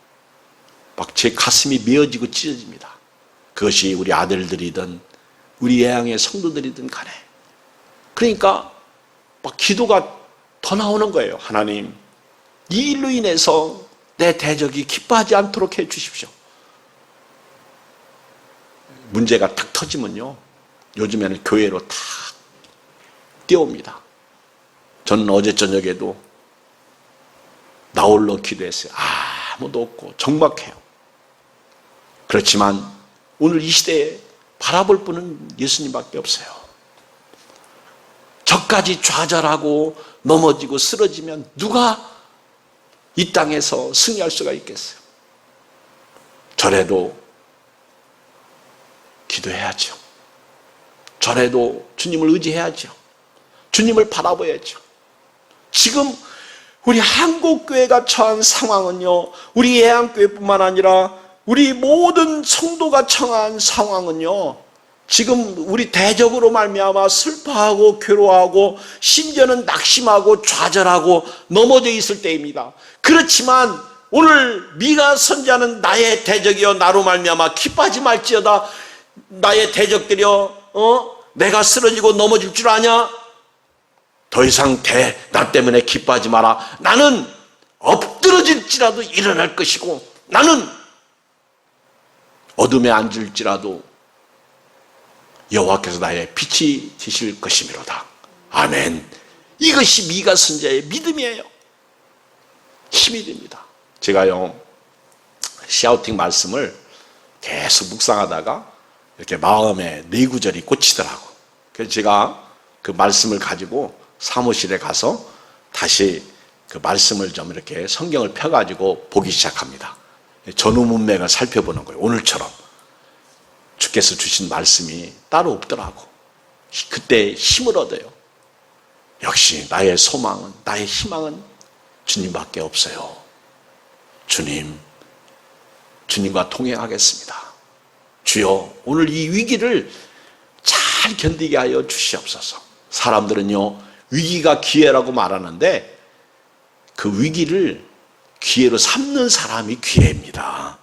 막 제 가슴이 메어지고 찢어집니다. 그것이 우리 아들들이든 우리 예양의 성도들이든 간에. 그러니까 막 기도가 더 나오는 거예요. 하나님, 이 일로 인해서 내 대적이 기뻐하지 않도록 해 주십시오. 문제가 탁 터지면요, 요즘에는 교회로 탁 뛰어옵니다. 저는 어제 저녁에도 나홀로 기도했어요. 아무도 없고 적막해요. 그렇지만 오늘 이 시대에 바라볼 분은 예수님밖에 없어요. 저까지 좌절하고 넘어지고 쓰러지면 누가 이 땅에서 승리할 수가 있겠어요? 저래도 기도해야죠. 저래도 주님을 의지해야죠. 주님을 바라봐야죠. 지금 우리 한국교회가 처한 상황은요, 우리 예양교회뿐만 아니라 우리 모든 성도가 처한 상황은요, 지금 우리 대적으로 말미암아 슬퍼하고 괴로워하고 심지어는 낙심하고 좌절하고 넘어져 있을 때입니다. 그렇지만 오늘 미가 선지자는 나의 대적이여 나로 말미암아 기뻐하지 말지어다. 나의 대적들이여 내가 쓰러지고 넘어질 줄 아냐? 더 이상 나 때문에 기뻐하지 마라. 나는 엎드러질지라도 일어날 것이고 나는 어둠에 앉을지라도 여호와께서 나의 빛이 되실 것이미로다. 아멘. 이것이 미가 선지자의 믿음이에요. 힘이 됩니다. 제가요, 샤우팅 말씀을 계속 묵상하다가 이렇게 마음에 네 구절이 꽂히더라고. 그래서 제가 그 말씀을 가지고 사무실에 가서 다시 그 말씀을 좀 이렇게 성경을 펴가지고 보기 시작합니다. 전후 문맥을 살펴보는 거예요. 오늘처럼 주께서 주신 말씀이 따로 없더라고. 그때 힘을 얻어요. 역시 나의 소망은, 나의 희망은 주님밖에 없어요. 주님과 동행하겠습니다. 주여, 오늘 이 위기를 잘 견디게 하여 주시옵소서. 사람들은요, 위기가 기회라고 말하는데 그 위기를 기회로 삼는 사람이 기회입니다.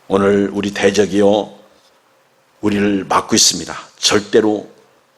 오늘 우리 대적이요, 우리를 막고 있습니다. 절대로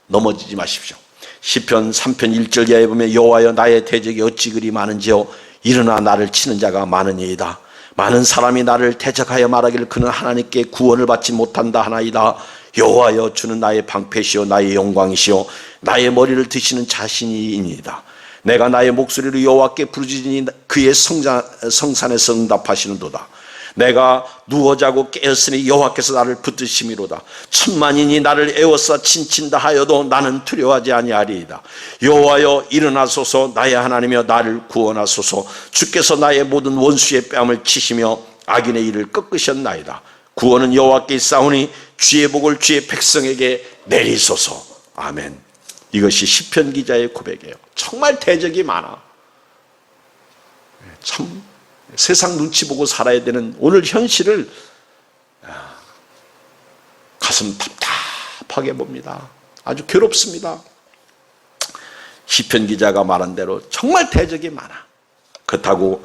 넘어지지 마십시오. 시편 3편 1절 이하에 보면 여호와여 나의 대적이 어찌 그리 많은지요 일어나 나를 치는 자가 많으니이다. 많은 사람이 나를 대적하여 말하기를 그는 하나님께 구원을 받지 못한다 하나이다. 여호와여 주는 나의 방패시오 나의 영광이시오 나의 머리를 드시는 자신이니이다. 내가 나의 목소리로 여호와께 부르짖으니 그의 성산에서 응답하시는도다. 내가 누워 자고 깨었으니 여호와께서 나를 붙드심이로다. 천만인이 나를 에워싸 친친다 하여도 나는 두려워하지 아니하리이다. 여호와여 일어나소서 나의 하나님이여 나를 구원하소서. 주께서 나의 모든 원수의 뺨을 치시며 악인의 일을 꺾으셨나이다. 구원은 여호와께 있사오니 주의 복을 주의 백성에게 내리소서. 아멘. 이것이 시편 기자의 고백이에요. 정말 대적이 많아. 참 세상 눈치 보고 살아야 되는 오늘 현실을 가슴 답답하게 봅니다. 아주 괴롭습니다. 시편 기자가 말한 대로 정말 대적이 많아. 그렇다고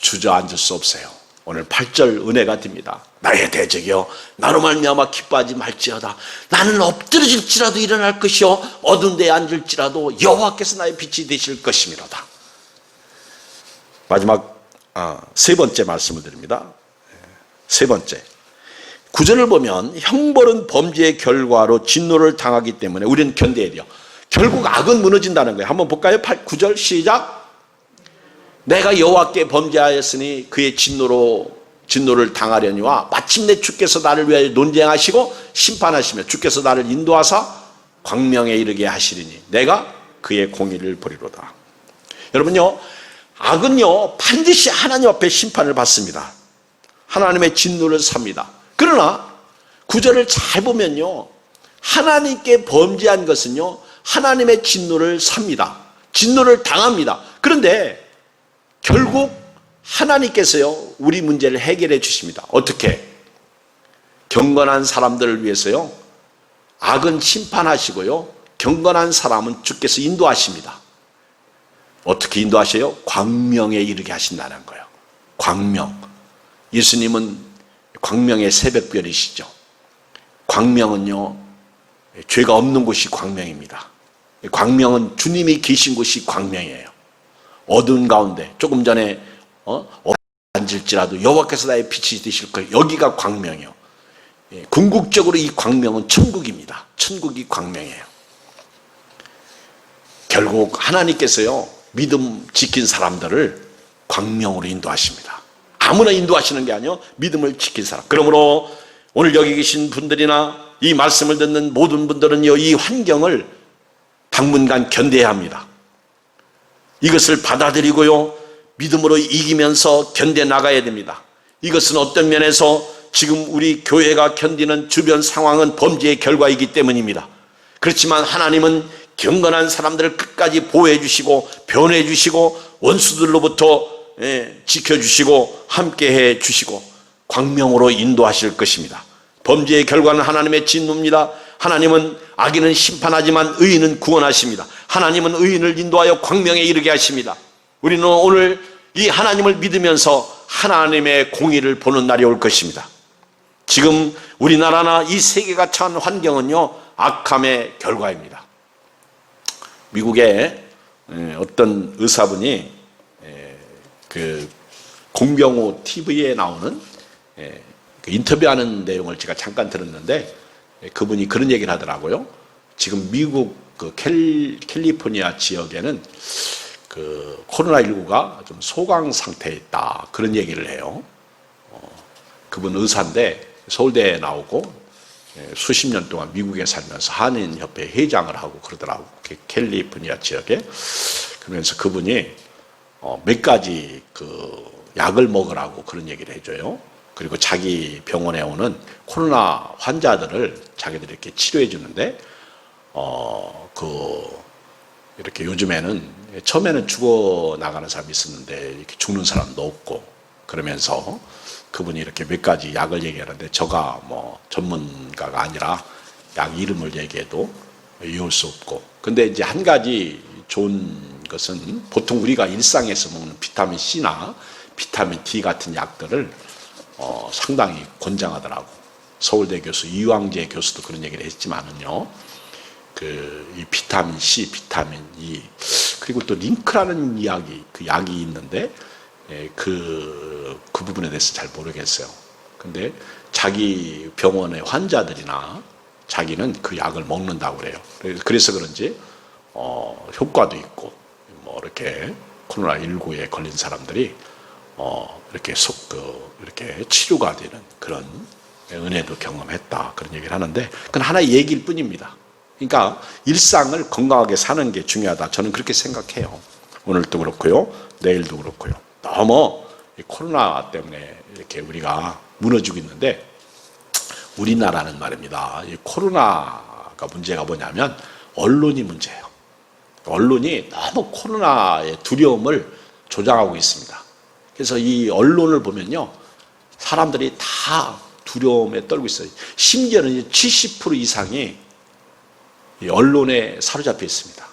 주저앉을 수 없어요. 오늘 8절 은혜가 됩니다. 나의 대적이여 나로 말미암아 기뻐하지 말지어다. 나는 엎드러질지라도 일어날 것이요 어두운 데에 앉을지라도 여호와께서 나의 빛이 되실 것이미로다. 마지막 세 번째 말씀을 드립니다. 세 번째, 9절을 보면 형벌은 범죄의 결과로 진노를 당하기 때문에 우리는 견뎌야 돼요. 결국 악은 무너진다는 거예요. 한번 볼까요? 9절 시작. 내가 여호와께 범죄하였으니 그의 진노를 당하려니와 마침내 주께서 나를 위하여 논쟁하시고 심판하시며 주께서 나를 인도하사 광명에 이르게 하시리니 내가 그의 공의를 보리로다. 여러분요, 악은요 반드시 하나님 앞에 심판을 받습니다. 하나님의 진노를 삽니다. 그러나 구절을 잘 보면요, 하나님께 범죄한 것은요 하나님의 진노를 삽니다. 진노를 당합니다. 그런데 결국 하나님께서요 우리 문제를 해결해 주십니다. 어떻게? 경건한 사람들을 위해서요 악은 심판하시고요 경건한 사람은 주께서 인도하십니다. 어떻게 인도하셔요? 광명에 이르게 하신다는 거예요. 광명. 예수님은 광명의 새벽별이시죠. 광명은요 죄가 없는 곳이 광명입니다. 광명은 주님이 계신 곳이 광명이에요. 어두운 가운데 조금 전에 앉을지라도 여호와께서 나의 빛이 되실 거예요. 여기가 광명이요. 궁극적으로 이 광명은 천국입니다. 천국이 광명이에요. 결국 하나님께서요 믿음 지킨 사람들을 광명으로 인도하십니다. 아무나 인도하시는 게 아니요 믿음을 지킨 사람. 그러므로 오늘 여기 계신 분들이나 이 말씀을 듣는 모든 분들은요 이 환경을 당분간 견뎌야 합니다. 이것을 받아들이고요 믿음으로 이기면서 견뎌 나가야 됩니다. 이것은 어떤 면에서 지금 우리 교회가 견디는 주변 상황은 범죄의 결과이기 때문입니다. 그렇지만 하나님은 경건한 사람들을 끝까지 보호해 주시고 변호해 주시고 원수들로부터 지켜주시고 함께해 주시고 광명으로 인도하실 것입니다. 범죄의 결과는 하나님의 진노입니다. 하나님은 악인은 심판하지만 의인은 구원하십니다. 하나님은 의인을 인도하여 광명에 이르게 하십니다. 우리는 오늘 이 하나님을 믿으면서 하나님의 공의를 보는 날이 올 것입니다. 지금 우리나라나 이 세계가 처한 환경은요 악함의 결과입니다. 미국의 어떤 의사분이 그 공병호 TV에 나오는 그 인터뷰하는 내용을 제가 잠깐 들었는데 그분이 그런 얘기를 하더라고요. 지금 미국 그 캘리포니아 지역에는 그 코로나19가 좀 소강 상태에 있다 그런 얘기를 해요. 그분 의사인데 서울대에 나오고 수십 년 동안 미국에 살면서 한인협회 회장을 하고 그러더라고. 캘리포니아 지역에. 그러면서 그분이 몇 가지 그 약을 먹으라고 그런 얘기를 해줘요. 그리고 자기 병원에 오는 코로나 환자들을 자기들이 이렇게 치료해 주는데 이렇게 요즘에는 처음에는 죽어 나가는 사람이 있었는데 이렇게 죽는 사람도 없고 그러면서 그분이 이렇게 몇 가지 약을 얘기하는데 저가 뭐 전문가가 아니라 약 이름을 얘기해도 이해할 수 없고 근데 이제 한 가지 좋은 것은 보통 우리가 일상에서 먹는 비타민 C나 비타민 D 같은 약들을 상당히 권장하더라고. 서울대 교수 이황재 교수도 그런 얘기를 했지만은요. 이 비타민 C, 비타민 E 그리고 또 링크라는 그 약이 있는데 그 부분에 대해서 잘 모르겠어요. 근데 자기 병원의 환자들이나 자기는 그 약을 먹는다고 그래요. 그래서 그런지 효과도 있고 뭐 이렇게 코로나19에 걸린 사람들이 이렇게 치료가 되는 그런 은혜도 경험했다 그런 얘기를 하는데 그건 하나의 얘기일 뿐입니다. 그러니까 일상을 건강하게 사는 게 중요하다. 저는 그렇게 생각해요. 오늘도 그렇고요, 내일도 그렇고요. 너무 이 코로나 때문에 이렇게 우리가 무너지고 있는데 우리나라는 말입니다. 이 코로나가 문제가 뭐냐면 언론이 문제예요. 언론이 너무 코로나의 두려움을 조장하고 있습니다. 그래서 이 언론을 보면요, 사람들이 다 두려움에 떨고 있어요. 심지어는 70% 이상이 이 언론에 사로잡혀 있습니다.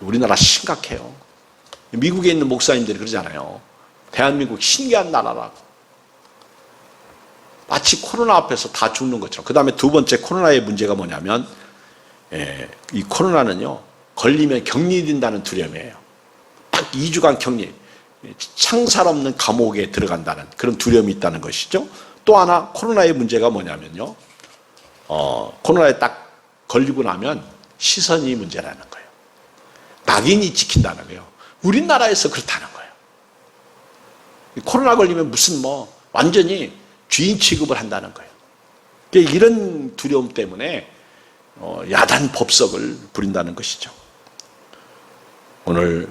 우리나라 심각해요. 미국에 있는 목사님들이 그러잖아요. 대한민국 신기한 나라라고. 마치 코로나 앞에서 다 죽는 것처럼. 그 다음에 두 번째 코로나의 문제가 뭐냐면 이 코로나는요 걸리면 격리된다는 두려움이에요. 딱 2주간 격리, 창살 없는 감옥에 들어간다는 그런 두려움이 있다는 것이죠. 또 하나 코로나의 문제가 뭐냐면요, 코로나에 딱 걸리고 나면 시선이 문제라는 거예요. 낙인이 찍힌다는 거예요. 우리나라에서 그렇다는 거예요. 코로나 걸리면 무슨 완전히 주인 취급을 한다는 거예요. 이런 두려움 때문에 야단 법석을 부린다는 것이죠. 오늘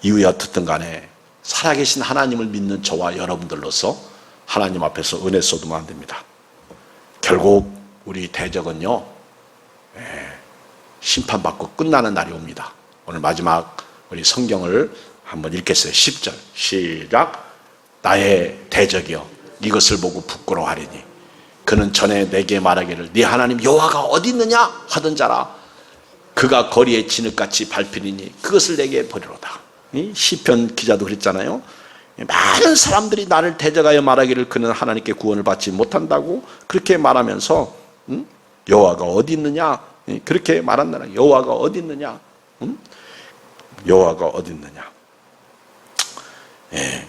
이유야 어떻든 간에 살아계신 하나님을 믿는 저와 여러분들로서 하나님 앞에서 은혜 쏟으면 안 됩니다. 결국 우리 대적은요, 심판받고 끝나는 날이 옵니다. 오늘 마지막 우리 성경을 한번 읽겠어요. 10절 시작. 나의 대적이여 이것을 보고 부끄러워하리니 그는 전에 내게 말하기를 네 하나님 여호와가 어디 있느냐 하던 자라. 그가 거리에 진흙같이 밟히리니 그것을 내게 버리로다. 이 시편 기자도 그랬잖아요. 많은 사람들이 나를 대적하여 말하기를 그는 하나님께 구원을 받지 못한다고 그렇게 말하면서 여호와가 어디 있느냐 그렇게 말한다는 거예요. 여호와가 어디 있느냐, 여호와가 어디 있느냐.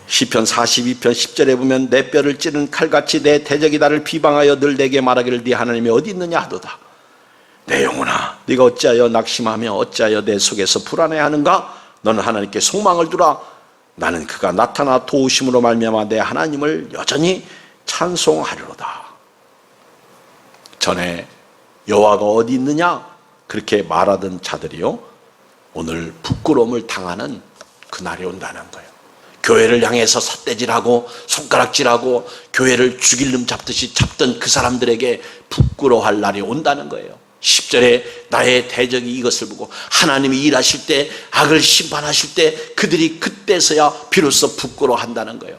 시편 42편 10절에 보면 내 뼈를 찌른 칼같이 내 대적이 나를 비방하여 늘 내게 말하기를 네 하나님이 어디 있느냐 하도다. 내 영혼아 네가 어찌하여 낙심하며 어찌하여 내 속에서 불안해하는가. 너는 하나님께 속망을 두라. 나는 그가 나타나 도우심으로 말미암아 내 하나님을 여전히 찬송하리로다. 전에 여호와가 어디 있느냐 그렇게 말하던 자들이요, 오늘 부끄러움을 당하는 그날이 온다는 거예요. 교회를 향해서 삿대질하고 손가락질하고 교회를 죽일 놈 잡듯이 잡던 그 사람들에게 부끄러워할 날이 온다는 거예요. 10절에 나의 대적이 이것을 보고 하나님이 일하실 때 악을 심판하실 때 그들이 그때서야 비로소 부끄러워한다는 거예요.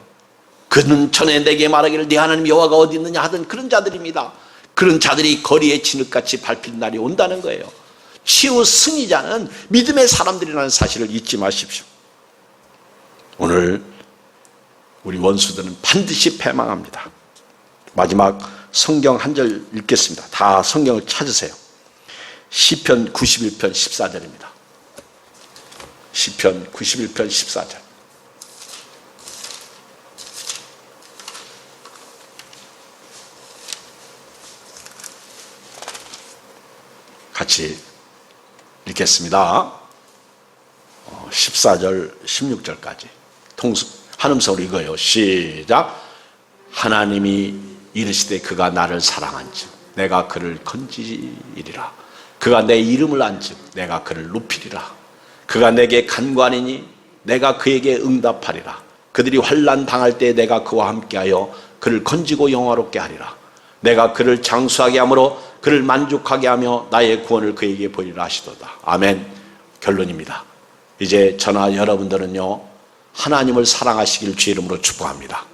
그는 전에 내게 말하기를 네 하나님 여호와가 어디 있느냐 하던 그런 자들입니다. 그런 자들이 거리에 진흙같이 밟힌 날이 온다는 거예요. 치유 승리자는 믿음의 사람들이라는 사실을 잊지 마십시오. 오늘 우리 원수들은 반드시 패망합니다. 마지막 성경 한 절 읽겠습니다. 다 성경을 찾으세요. 시편 91편 14절입니다. 시편 91편 14절. 같이 읽겠습니다. 14절 16절까지 한음성으로 읽어요. 시작. 하나님이 이르시되 그가 나를 사랑한즉 내가 그를 건지리라. 그가 내 이름을 안즉 내가 그를 높이리라. 그가 내게 간구하니니 내가 그에게 응답하리라. 그들이 환난 당할 때 내가 그와 함께하여 그를 건지고 영화롭게 하리라. 내가 그를 장수하게 함으로 그를 만족하게 하며 나의 구원을 그에게 보이리라 하시도다. 아멘. 결론입니다. 이제 저나 여러분들은요, 하나님을 사랑하시길 주의 이름으로 축복합니다.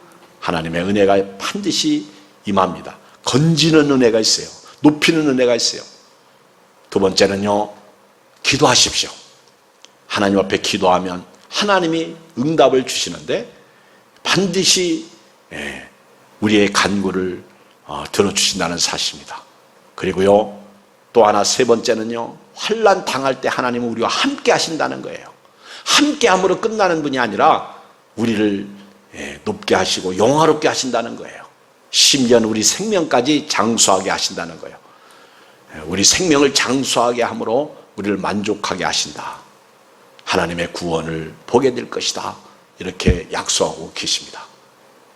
하나님의 은혜가 반드시 임합니다. 건지는 은혜가 있어요. 높이는 은혜가 있어요. 두 번째는요, 기도하십시오. 하나님 앞에 기도하면 하나님이 응답을 주시는데 반드시 우리의 간구를 들어주신다는 사실입니다. 그리고요, 또 하나 세 번째는요, 환난 당할 때 하나님은 우리와 함께 하신다는 거예요. 함께 함으로 끝나는 분이 아니라 우리를 높게 하시고 영화롭게 하신다는 거예요. 심지어 우리 생명까지 장수하게 하신다는 거예요. 우리 생명을 장수하게 함으로 우리를 만족하게 하신다. 하나님의 구원을 보게 될 것이다. 이렇게 약속하고 계십니다.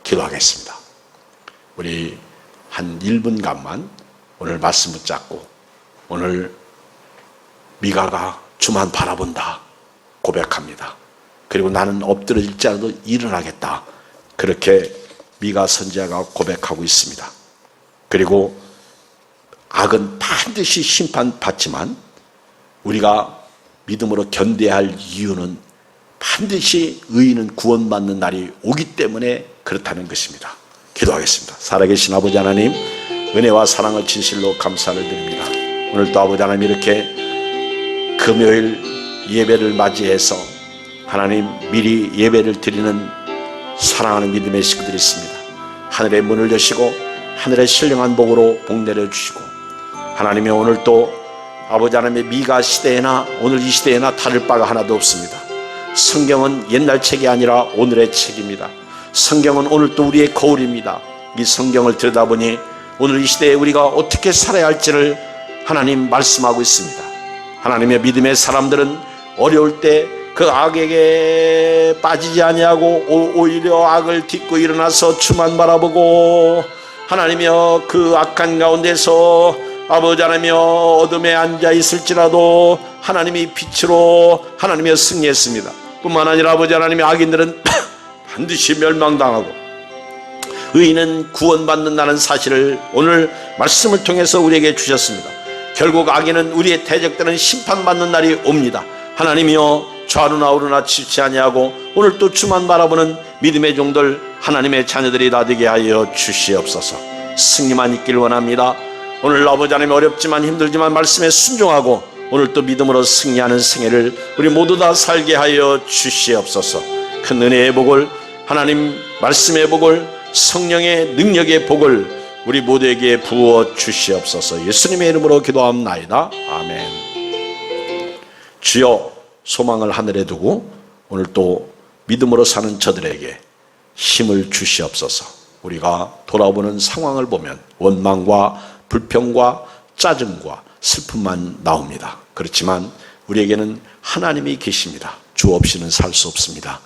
기도하겠습니다. 우리 한 1분간만 오늘 말씀 붙잡고 오늘 미가가 주만 바라본다 고백합니다. 그리고 나는 엎드러질지라도 일어나겠다. 그렇게 미가 선지자가 고백하고 있습니다. 그리고 악은 반드시 심판받지만 우리가 믿음으로 견뎌야 할 이유는 반드시 의인은 구원받는 날이 오기 때문에 그렇다는 것입니다. 기도하겠습니다. 살아계신 아버지 하나님, 은혜와 사랑을 진실로 감사를 드립니다. 오늘도 아버지 하나님 이렇게 금요일 예배를 맞이해서 하나님 미리 예배를 드리는 사랑하는 믿음의 식구들이 있습니다. 하늘의 문을 여시고 하늘의 신령한 복으로 복 내려주시고 하나님의 오늘 또 아버지 하나님의 미가 시대에나 오늘 이 시대에나 다를 바가 하나도 없습니다. 성경은 옛날 책이 아니라 오늘의 책입니다. 성경은 오늘 또 우리의 거울입니다. 이 성경을 들여다보니 오늘 이 시대에 우리가 어떻게 살아야 할지를 하나님 말씀하고 있습니다. 하나님의 믿음의 사람들은 어려울 때 그 악에게 빠지지 아니하고 오히려 악을 딛고 일어나서 주만 바라보고 하나님이여 그 악한 가운데서 아버지 하나님이여 어둠에 앉아 있을지라도 하나님이 빛으로 하나님이여 승리했습니다. 뿐만 아니라 아버지 하나님의 악인들은 반드시 멸망당하고 의인은 구원받는다는 사실을 오늘 말씀을 통해서 우리에게 주셨습니다. 결국 악인은 우리의 대적들은 심판받는 날이 옵니다. 하나님이여 좌우나 우르나 치지 아니하고 오늘 또 주만 바라보는 믿음의 종들 하나님의 자녀들이 다 되게 하여 주시옵소서. 승리만 있길 원합니다. 오늘 아버지 하나님 어렵지만 힘들지만 말씀에 순종하고 오늘 또 믿음으로 승리하는 생애를 우리 모두 다 살게 하여 주시옵소서. 큰 은혜의 복을 하나님 말씀의 복을 성령의 능력의 복을 우리 모두에게 부어 주시옵소서. 예수님의 이름으로 기도합나이다. 아멘. 주여 소망을 하늘에 두고 오늘 또 믿음으로 사는 저들에게 힘을 주시옵소서. 우리가 돌아보는 상황을 보면 원망과 불평과 짜증과 슬픔만 나옵니다. 그렇지만 우리에게는 하나님이 계십니다. 주 없이는 살 수 없습니다.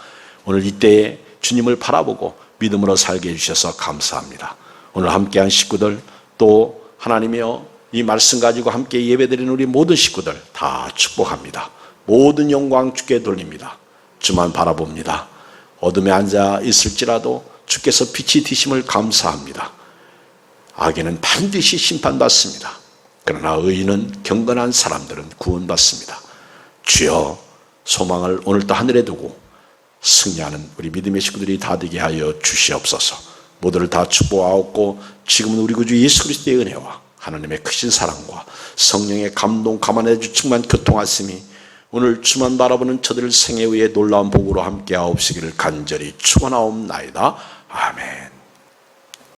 오늘 이때에 주님을 바라보고 믿음으로 살게 해주셔서 감사합니다. 오늘 함께한 식구들 또 하나님이여 이 말씀 가지고 함께 예배드리는 우리 모든 식구들 다 축복합니다. 모든 영광 주께 돌립니다. 주만 바라봅니다. 어둠에 앉아 있을지라도 주께서 빛이 되심을 감사합니다. 악인은 반드시 심판받습니다. 그러나 의인은 경건한 사람들은 구원받습니다. 주여 소망을 오늘도 하늘에 두고 승리하는 우리 믿음의 식구들이 다 되게 하여 주시옵소서. 모두를 다 축복하옵고 지금은 우리 구주 예수 그리스도의 은혜와 하나님의 크신 사랑과 성령의 감동 감안해 주측만 교통하심이 오늘 주만 바라보는 저들 생애 위에 놀라운 복으로 함께하옵시기를 간절히 축원하옵나이다. 아멘.